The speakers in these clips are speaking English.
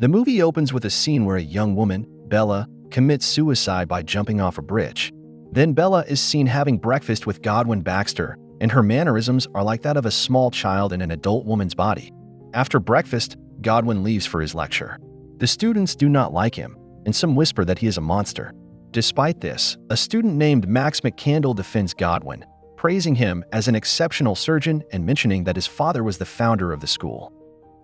The movie opens with a scene where a young woman, Bella, commits suicide by jumping off a bridge. Then Bella is seen having breakfast with Godwin Baxter, and her mannerisms are like that of a small child in an adult woman's body. After breakfast, Godwin leaves for his lecture. The students do not like him, and some whisper that he is a monster. Despite this, a student named Max McCandle defends Godwin, praising him as an exceptional surgeon and mentioning that his father was the founder of the school.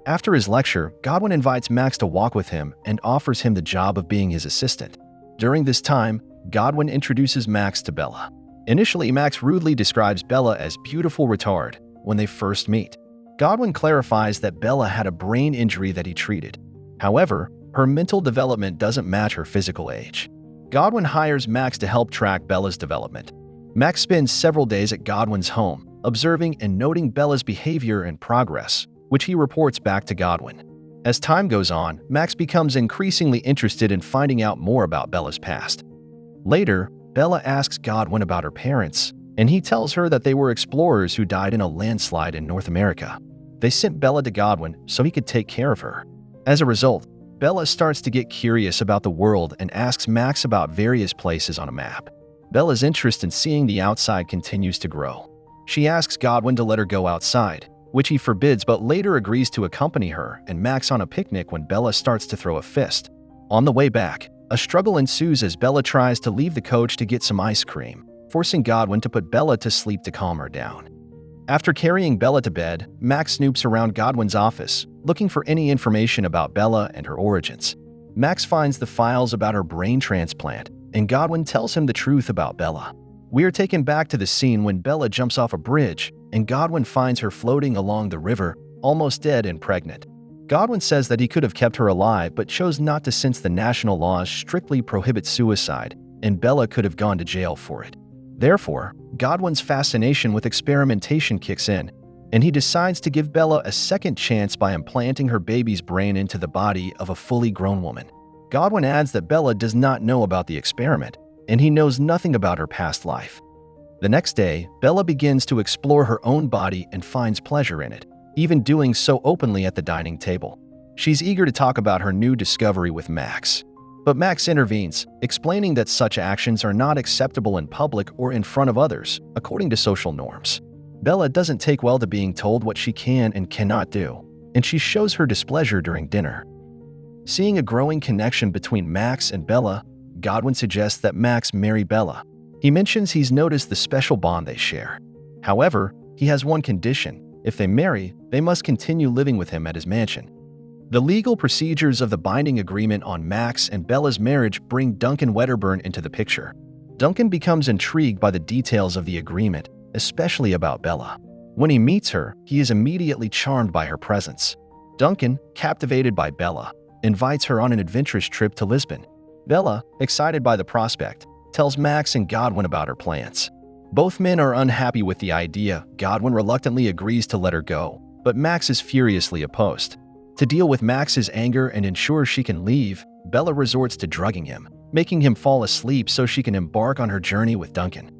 After his lecture, Godwin invites Max to walk with him and offers him the job of being his assistant. During this time, Godwin introduces Max to Bella. Initially, Max rudely describes Bella as beautiful retard when they first meet. Godwin clarifies that Bella had a brain injury that he treated. However, her mental development doesn't match her physical age. Godwin hires Max to help track Bella's development. Max spends several days at Godwin's home, observing and noting Bella's behavior and progress, which he reports back to Godwin. As time goes on, Max becomes increasingly interested in finding out more about Bella's past. Later, Bella asks Godwin about her parents, and he tells her that they were explorers who died in a landslide in North America. They sent Bella to Godwin so he could take care of her. As a result, Bella starts to get curious about the world and asks Max about various places on a map. Bella's interest in seeing the outside continues to grow. She asks Godwin to let her go outside, which he forbids but later agrees to accompany her and Max on a picnic when Bella starts to throw a fist. On the way back, a struggle ensues as Bella tries to leave the coach to get some ice cream, forcing Godwin to put Bella to sleep to calm her down. After carrying Bella to bed, Max snoops around Godwin's office, looking for any information about Bella and her origins. Max finds the files about her brain transplant, and Godwin tells him the truth about Bella. We are taken back to the scene when Bella jumps off a bridge, and Godwin finds her floating along the river, almost dead and pregnant. Godwin says that he could have kept her alive but chose not to since the national laws strictly prohibit suicide, and Bella could have gone to jail for it. Therefore, Godwin's fascination with experimentation kicks in, and he decides to give Bella a second chance by implanting her baby's brain into the body of a fully grown woman. Godwin adds that Bella does not know about the experiment, and he knows nothing about her past life. The next day, Bella begins to explore her own body and finds pleasure in it, even doing so openly at the dining table. She's eager to talk about her new discovery with Max. But Max intervenes, explaining that such actions are not acceptable in public or in front of others, according to social norms. Bella doesn't take well to being told what she can and cannot do, and she shows her displeasure during dinner. Seeing a growing connection between Max and Bella, Godwin suggests that Max marry Bella. He mentions he's noticed the special bond they share. However, he has one condition. If they marry, they must continue living with him at his mansion. The legal procedures of the binding agreement on Max and Bella's marriage bring Duncan Wedderburn into the picture. Duncan becomes intrigued by the details of the agreement, especially about Bella. When he meets her, he is immediately charmed by her presence. Duncan, captivated by Bella, invites her on an adventurous trip to Lisbon. Bella, excited by the prospect, tells Max and Godwin about her plans. Both men are unhappy with the idea. Godwin reluctantly agrees to let her go, but Max is furiously opposed. To deal with Max's anger and ensure she can leave, Bella resorts to drugging him, making him fall asleep so she can embark on her journey with Duncan.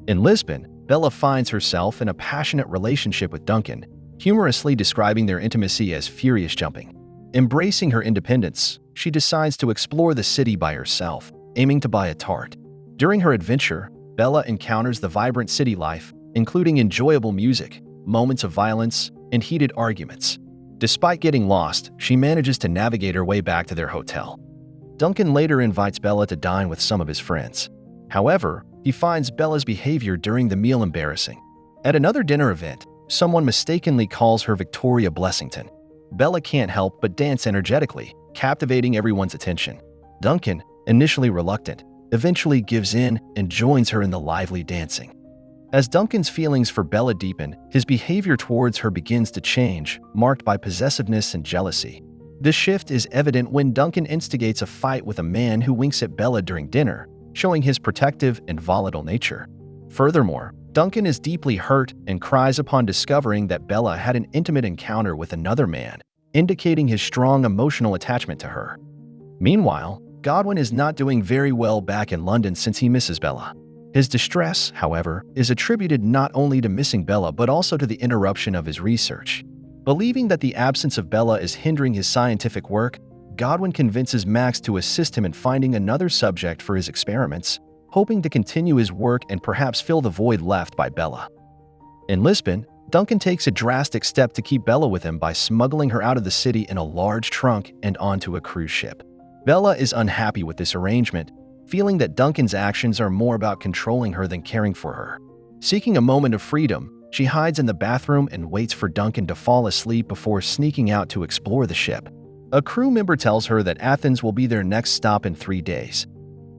In Lisbon, Bella finds herself in a passionate relationship with Duncan, humorously describing their intimacy as furious jumping. Embracing her independence, she decides to explore the city by herself, aiming to buy a tart. During her adventure, Bella encounters the vibrant city life, including enjoyable music, moments of violence, and heated arguments. Despite getting lost, she manages to navigate her way back to their hotel. Duncan later invites Bella to dine with some of his friends. However, he finds Bella's behavior during the meal embarrassing. At another dinner event, someone mistakenly calls her Victoria Blessington. Bella can't help but dance energetically, captivating everyone's attention. Duncan, initially reluctant, eventually gives in and joins her in the lively dancing. As Duncan's feelings for Bella deepen, his behavior towards her begins to change, marked by possessiveness and jealousy. This shift is evident when Duncan instigates a fight with a man who winks at Bella during dinner, showing his protective and volatile nature. Furthermore, Duncan is deeply hurt and cries upon discovering that Bella had an intimate encounter with another man, indicating his strong emotional attachment to her. Meanwhile, Godwin is not doing very well back in London since he misses Bella. His distress, however, is attributed not only to missing Bella but also to the interruption of his research. Believing that the absence of Bella is hindering his scientific work, Godwin convinces Max to assist him in finding another subject for his experiments, hoping to continue his work and perhaps fill the void left by Bella. In Lisbon, Duncan takes a drastic step to keep Bella with him by smuggling her out of the city in a large trunk and onto a cruise ship. Bella is unhappy with this arrangement, feeling that Duncan's actions are more about controlling her than caring for her. Seeking a moment of freedom, she hides in the bathroom and waits for Duncan to fall asleep before sneaking out to explore the ship. A crew member tells her that Athens will be their next stop in 3 days.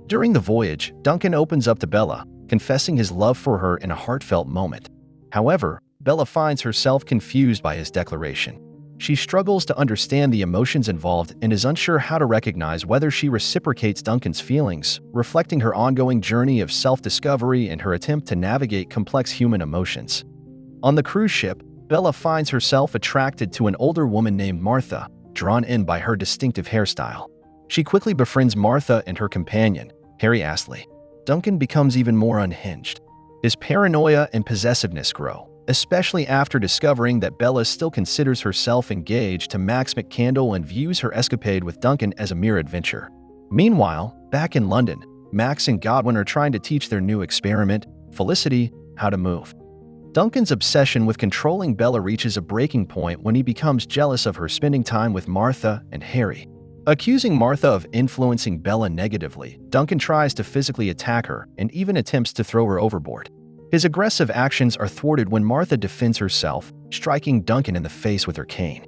During the voyage, Duncan opens up to Bella, confessing his love for her in a heartfelt moment. However, Bella finds herself confused by his declaration. She struggles to understand the emotions involved and is unsure how to recognize whether she reciprocates Duncan's feelings, reflecting her ongoing journey of self-discovery and her attempt to navigate complex human emotions. On the cruise ship, Bella finds herself attracted to an older woman named Martha, drawn in by her distinctive hairstyle. She quickly befriends Martha and her companion, Harry Astley. Duncan becomes even more unhinged. His paranoia and possessiveness grow, especially after discovering that Bella still considers herself engaged to Max McCandle and views her escapade with Duncan as a mere adventure. Meanwhile, back in London, Max and Godwin are trying to teach their new experiment, Felicity, how to move. Duncan's obsession with controlling Bella reaches a breaking point when he becomes jealous of her spending time with Martha and Harry. Accusing Martha of influencing Bella negatively, Duncan tries to physically attack her and even attempts to throw her overboard. His aggressive actions are thwarted when Martha defends herself, striking Duncan in the face with her cane.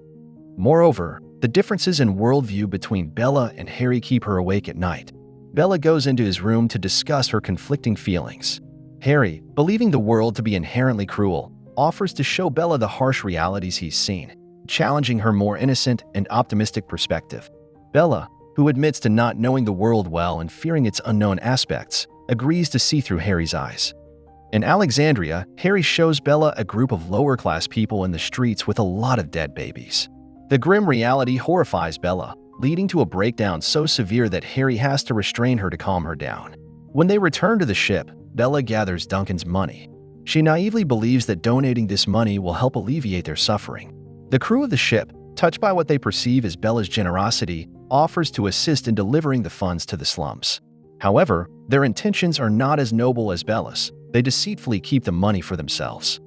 Moreover, the differences in worldview between Bella and Harry keep her awake at night. Bella goes into his room to discuss her conflicting feelings. Harry, believing the world to be inherently cruel, offers to show Bella the harsh realities he's seen, challenging her more innocent and optimistic perspective. Bella, who admits to not knowing the world well and fearing its unknown aspects, agrees to see through Harry's eyes. In Alexandria, Harry shows Bella a group of lower-class people in the streets with a lot of dead babies. The grim reality horrifies Bella, leading to a breakdown so severe that Harry has to restrain her to calm her down. When they return to the ship, Bella gathers Duncan's money. She naively believes that donating this money will help alleviate their suffering. The crew of the ship, touched by what they perceive as Bella's generosity, offers to assist in delivering the funds to the slums. However, their intentions are not as noble as Bella's. They deceitfully keep the money for themselves.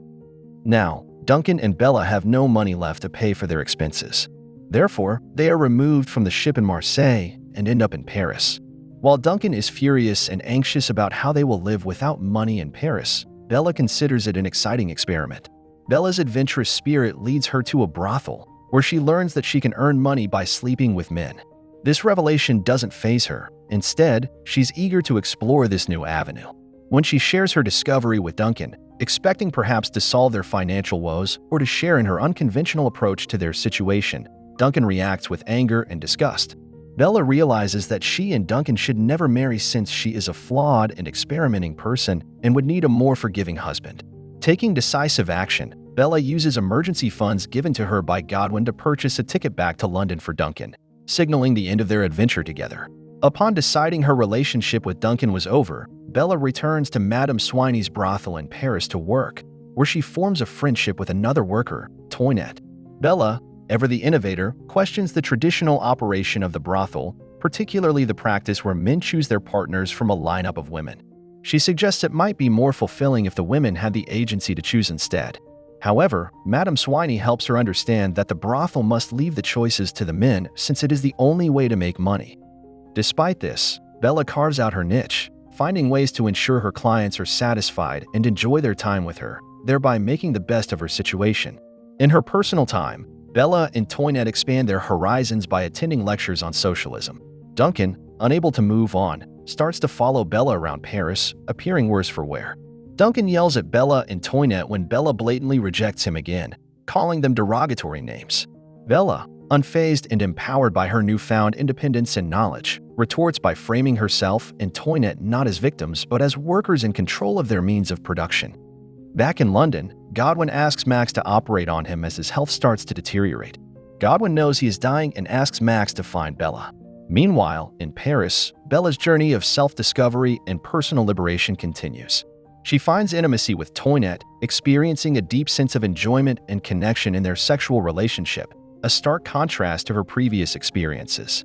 Now, Duncan and Bella have no money left to pay for their expenses. Therefore, they are removed from the ship in Marseille and end up in Paris. While Duncan is furious and anxious about how they will live without money in Paris, Bella considers it an exciting experiment. Bella's adventurous spirit leads her to a brothel, where she learns that she can earn money by sleeping with men. This revelation doesn't faze her. Instead, she's eager to explore this new avenue. When she shares her discovery with Duncan, expecting perhaps to solve their financial woes or to share in her unconventional approach to their situation, Duncan reacts with anger and disgust. Bella realizes that she and Duncan should never marry since she is a flawed and experimenting person and would need a more forgiving husband. Taking decisive action, Bella uses emergency funds given to her by Godwin to purchase a ticket back to London for Duncan, signaling the end of their adventure together. Upon deciding her relationship with Duncan was over, Bella returns to Madame Swiney's brothel in Paris to work, where she forms a friendship with another worker, Toinette. Bella, ever the innovator, questions the traditional operation of the brothel, particularly the practice where men choose their partners from a lineup of women. She suggests it might be more fulfilling if the women had the agency to choose instead. However, Madame Swiney helps her understand that the brothel must leave the choices to the men since it is the only way to make money. Despite this, Bella carves out her niche, finding ways to ensure her clients are satisfied and enjoy their time with her, thereby making the best of her situation. In her personal time, Bella and Toinette expand their horizons by attending lectures on socialism. Duncan, unable to move on, starts to follow Bella around Paris, appearing worse for wear. Duncan yells at Bella and Toinette when Bella blatantly rejects him again, calling them derogatory names. Bella, unfazed and empowered by her newfound independence and knowledge, retorts by framing herself and Toinette not as victims but as workers in control of their means of production. Back in London, Godwin asks Max to operate on him as his health starts to deteriorate. Godwin knows he is dying and asks Max to find Bella. Meanwhile, in Paris, Bella's journey of self-discovery and personal liberation continues. She finds intimacy with Toinette, experiencing a deep sense of enjoyment and connection in their sexual relationship, a stark contrast to her previous experiences.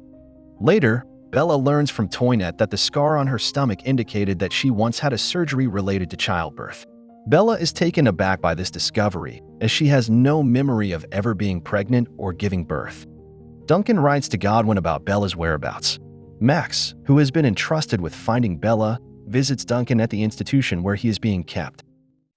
Later, Bella learns from Toinette that the scar on her stomach indicated that she once had a surgery related to childbirth. Bella is taken aback by this discovery, as she has no memory of ever being pregnant or giving birth. Duncan writes to Godwin about Bella's whereabouts. Max, who has been entrusted with finding Bella, visits Duncan at the institution where he is being kept.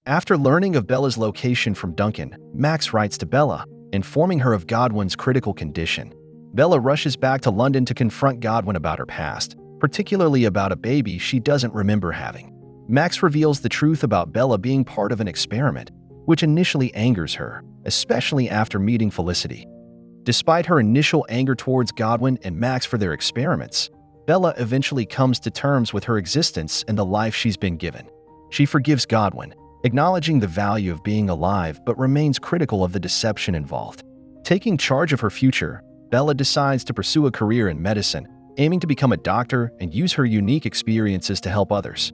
After learning of Bella's location from Duncan, Max writes to Bella, informing her of Godwin's critical condition. Bella rushes back to London to confront Godwin about her past, particularly about a baby she doesn't remember having. Max reveals the truth about Bella being part of an experiment, which initially angers her, especially after meeting Felicity. Despite her initial anger towards Godwin and Max for their experiments, Bella eventually comes to terms with her existence and the life she's been given. She forgives Godwin, acknowledging the value of being alive but remains critical of the deception involved. Taking charge of her future, Bella decides to pursue a career in medicine, aiming to become a doctor and use her unique experiences to help others.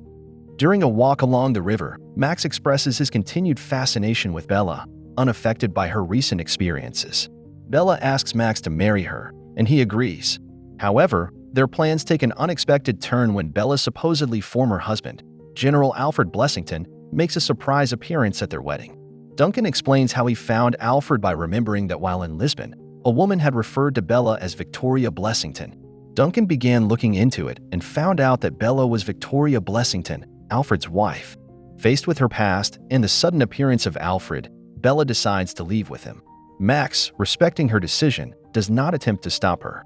During a walk along the river, Max expresses his continued fascination with Bella, unaffected by her recent experiences. Bella asks Max to marry her, and he agrees. However, their plans take an unexpected turn when Bella's supposedly former husband, General Alfred Blessington, makes a surprise appearance at their wedding. Duncan explains how he found Alfred by remembering that while in Lisbon, a woman had referred to Bella as Victoria Blessington. Duncan began looking into it and found out that Bella was Victoria Blessington, Alfred's wife. Faced with her past and the sudden appearance of Alfred, Bella decides to leave with him. Max, respecting her decision, does not attempt to stop her.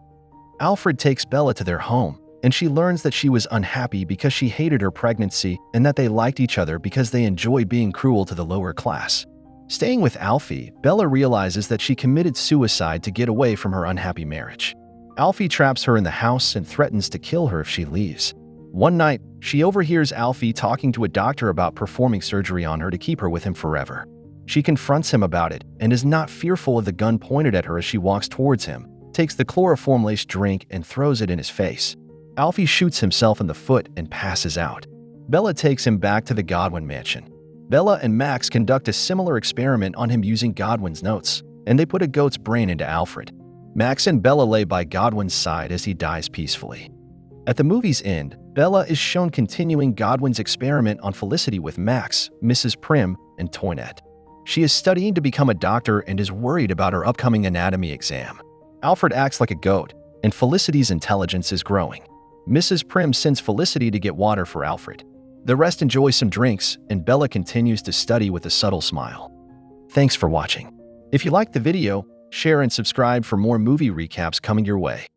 Alfred takes Bella to their home, and she learns that she was unhappy because she hated her pregnancy and that they liked each other because they enjoy being cruel to the lower class. Staying with Alfie, Bella realizes that she committed suicide to get away from her unhappy marriage. Alfie traps her in the house and threatens to kill her if she leaves. One night, she overhears Alfie talking to a doctor about performing surgery on her to keep her with him forever. She confronts him about it and is not fearful of the gun pointed at her as she walks towards him, takes the chloroform-laced drink and throws it in his face. Alfie shoots himself in the foot and passes out. Bella takes him back to the Godwin mansion. Bella and Max conduct a similar experiment on him using Godwin's notes, and they put a goat's brain into Alfred. Max and Bella lay by Godwin's side as he dies peacefully. At the movie's end, Bella is shown continuing Godwin's experiment on Felicity with Max, Mrs. Prim, and Toinette. She is studying to become a doctor and is worried about her upcoming anatomy exam. Alfred acts like a goat, and Felicity's intelligence is growing. Mrs. Prim sends Felicity to get water for Alfred. The rest enjoy some drinks, and Bella continues to study with a subtle smile. Thanks for watching. If you liked the video, share and subscribe for more movie recaps coming your way.